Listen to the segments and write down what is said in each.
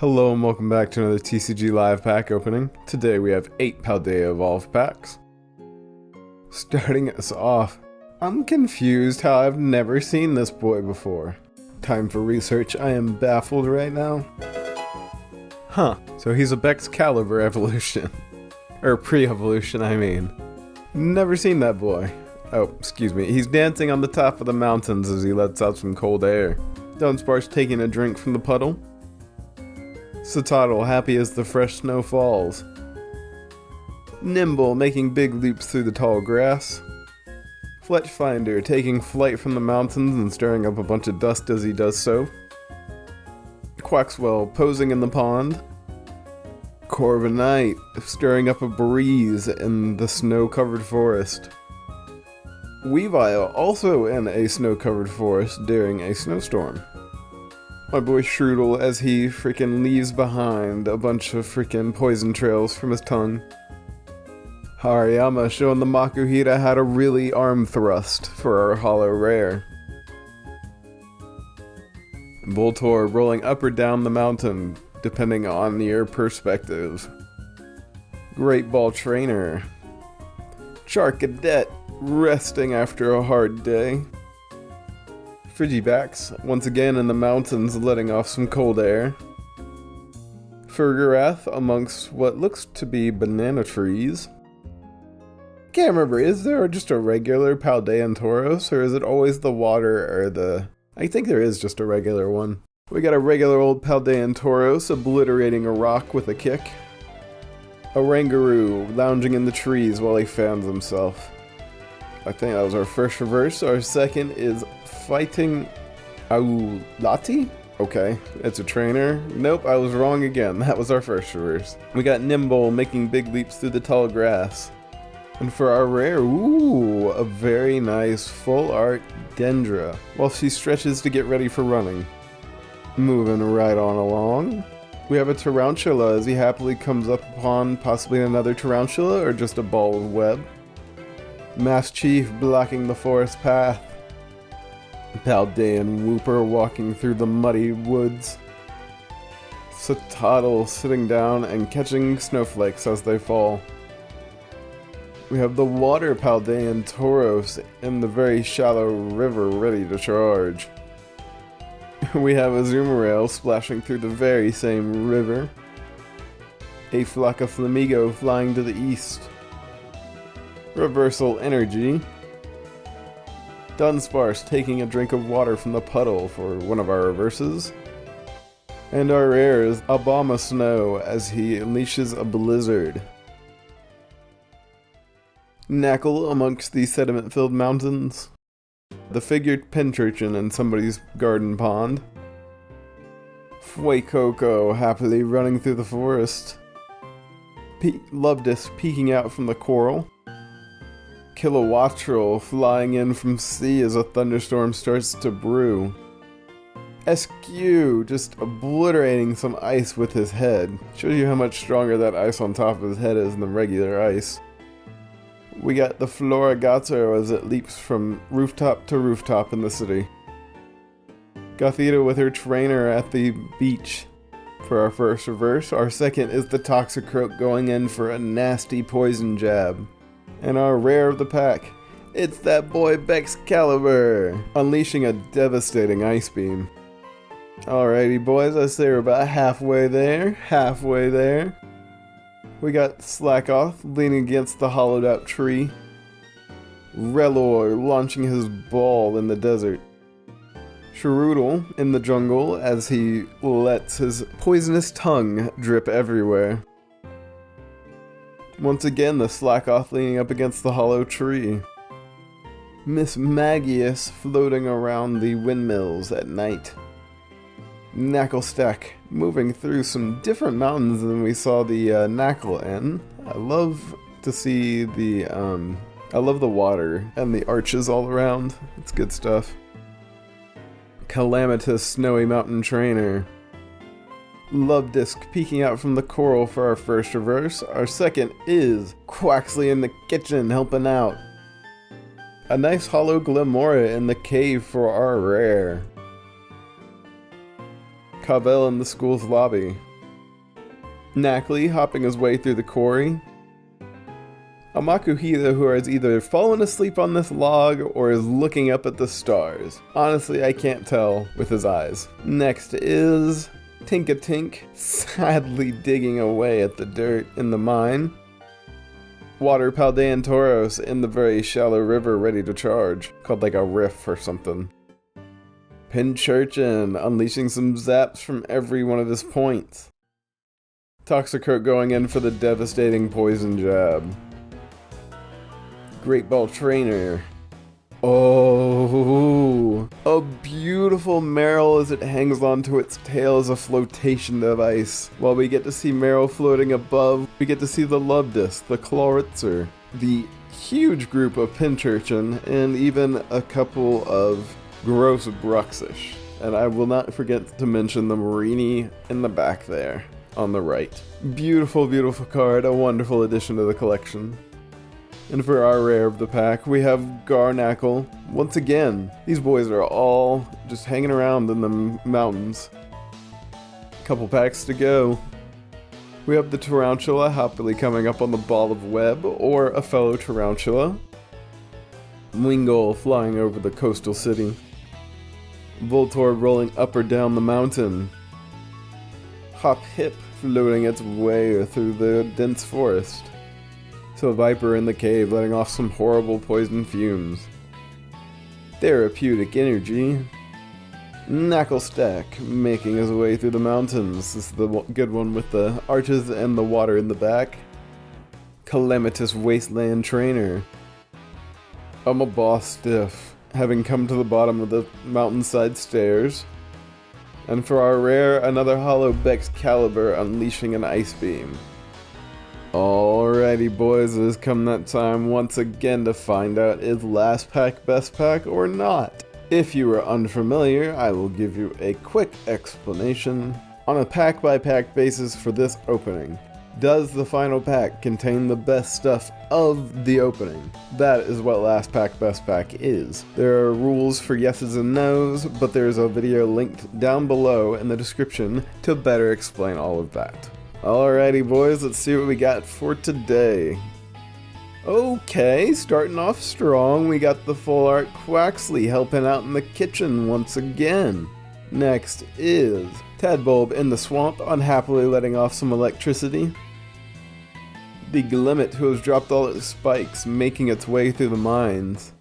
Hello and welcome back to another TCG live pack opening. Today we have 8 Paldea Evolved packs. Starting us off, I'm confused how I've never seen this boy before. Time for research, I am baffled right now. So he's a Excalibur evolution. Or pre-evolution, I mean. Never seen that boy. Oh, excuse me, he's dancing on the top of the mountains as he lets out some cold air. Dunsparce taking a drink from the puddle. Citadel happy as the fresh snow falls. Nimble making big leaps through the tall grass. Fletchfinder taking flight from the mountains and stirring up a bunch of dust as he does so. Quaxwell posing in the pond. Corviknight stirring up a breeze in the snow-covered forest. Weavile also in a snow-covered forest during a snowstorm. My boy Strudel as he freaking leaves behind a bunch of freaking poison trails from his tongue. Hariyama showing the Makuhita how to really arm thrust for our holo rare. Voltorb rolling up or down the mountain, depending on your perspective. Great Ball Trainer. Charcadet resting after a hard day. Frigibax, once again in the mountains letting off some cold air. Fergarath amongst what looks to be banana trees. Can't remember, is there just a regular Paldea Tauros, or is it always the water or the... I think there is just a regular one. We got a regular old Paldea Tauros obliterating a rock with a kick. Oranguru lounging in the trees while he fans himself. I think that was our first reverse. Our second is Fighting Aulati? Okay, it's a trainer. Nope, I was wrong again. That was our first reverse. We got Nimble making big leaps through the tall grass. And for our rare, ooh, a very nice full art Dendra, while she stretches to get ready for running. Moving right on along. We have a Tarantula as he happily comes up upon possibly another Tarantula or just a ball of web. Mass Chief blocking the forest path. Paldean Wooper walking through the muddy woods. Citadel sitting down and catching snowflakes as they fall. We have the water Paldean Tauros in the very shallow river ready to charge. We have a Azumarill splashing through the very same river. A flock of Flamigo flying to the east. Reversal Energy. Dunsparce taking a drink of water from the puddle for one of our reverses. And our rare is Abomasnow as he unleashes a blizzard. Knackle amongst the sediment-filled mountains. The figured Penturchin in somebody's garden pond. Fuecoco happily running through the forest. Lovedus peeking out from the coral. Kilowattrel flying in from sea as a thunderstorm starts to brew. Eiscue just obliterating some ice with his head. Shows you how much stronger that ice on top of his head is than regular ice. We got the Floragato as it leaps from rooftop to rooftop in the city. Gothita with her trainer at the beach for our first reverse. Our second is the Toxicroak going in for a nasty poison jab. And our rare of the pack, it's that boy Excalibur, unleashing a devastating ice beam. Alrighty boys, I say we're about halfway there. We got Slackoth leaning against the hollowed out tree. Relor launching his ball in the desert. Strudel in the jungle as he lets his poisonous tongue drip everywhere. Once again, the Slackoth leaning up against the hollow tree. Miss Magius floating around the windmills at night. Knacklestack moving through some different mountains than we saw the Knackle in. I love to see the, I love the water and the arches all around. It's good stuff. Calamitous Snowy Mountain Trainer. Love Disc peeking out from the coral for our first reverse. Our second is Quaxley in the kitchen helping out. A nice hollow Glamora in the cave for our rare. Cavell in the school's lobby. Knackley hopping his way through the quarry. A Makuhita who has either fallen asleep on this log or is looking up at the stars. Honestly, I can't tell with his eyes. Next is Tink-a-Tink, sadly digging away at the dirt in the mine. Water Paldean Tauros in the very shallow river ready to charge, called like a riff or something. Pinchurchin unleashing some zaps from every one of his points. Toxicroak going in for the devastating poison jab. Great Ball Trainer. Oh, a beautiful Meryl as it hangs onto its tail as a flotation device. While we get to see Meryl floating above, we get to see the Lubdus, the Chloritzer, the huge group of Pinchurchin, and even a couple of gross Bruxish. And I will not forget to mention the Marini in the back there, on the right. Beautiful, beautiful card, a wonderful addition to the collection. And for our rare of the pack, we have Garnackle. Once again, these boys are all just hanging around in the mountains. Couple packs to go. We have the Tarantula happily coming up on the ball of web, or a fellow Tarantula. Wingull flying over the coastal city. Voltorb rolling up or down the mountain. Hop-Hip floating its way through the dense forest. So Viper in the cave letting off some horrible poison fumes. Therapeutic Energy. Knacklestack making his way through the mountains. This is the good one with the arches and the water in the back. Calamitous Wasteland Trainer. I'm a boss stiff, having come to the bottom of the mountainside stairs. And for our rare, another Hollow Excalibur unleashing an Ice Beam. Alrighty boys, it has come that time once again to find out is last pack best pack or not. If you are unfamiliar, I will give you a quick explanation on a pack by pack basis for this opening. Does the final pack contain the best stuff of the opening? That is what last pack best pack is. There are rules for yeses and nos, but there is a video linked down below in the description to better explain all of that. Alrighty boys, let's see what we got for today. Okay, starting off strong, we got the full art Quaxley helping out in the kitchen once again. Next is Tadbulb in the swamp, unhappily letting off some electricity. The Glimmet who has dropped all its spikes, making its way through the mines.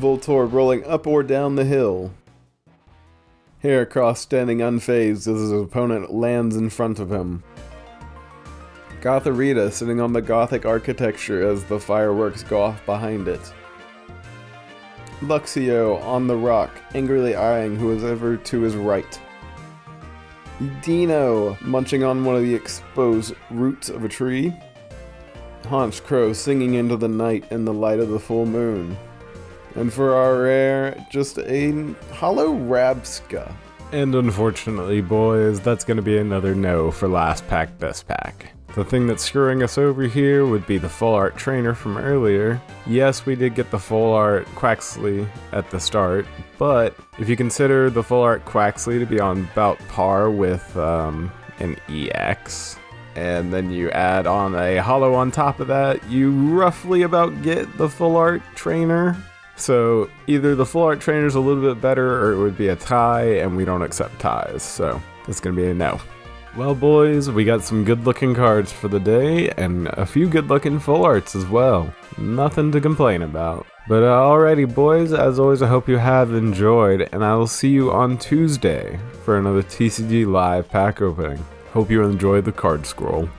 Voltorb rolling up or down the hill. Heracross standing unfazed as his opponent lands in front of him. Gotharita sitting on the Gothic architecture as the fireworks go off behind it. Luxio on the rock, angrily eyeing who is ever to his right. Dino munching on one of the exposed roots of a tree. Haunch Crow singing into the night in the light of the full moon. And for our rare, just a Hollow Rabska. And unfortunately, boys, that's going to be another no for last pack best pack. The thing that's screwing us over here would be the full art trainer from earlier. Yes, we did get the full art Quaxley at the start, but if you consider the full art Quaxley to be on about par with an EX, and then you add on a hollow on top of that, you roughly about get the full art trainer. So either the full art trainer is a little bit better or it would be a tie, and we don't accept ties, so it's going to be a no. Well boys, we got some good looking cards for the day and a few good looking full arts as well. Nothing to complain about. But alrighty boys, as always I hope you have enjoyed, and I will see you on Tuesday for another TCG live pack opening. Hope you enjoyed the card scroll.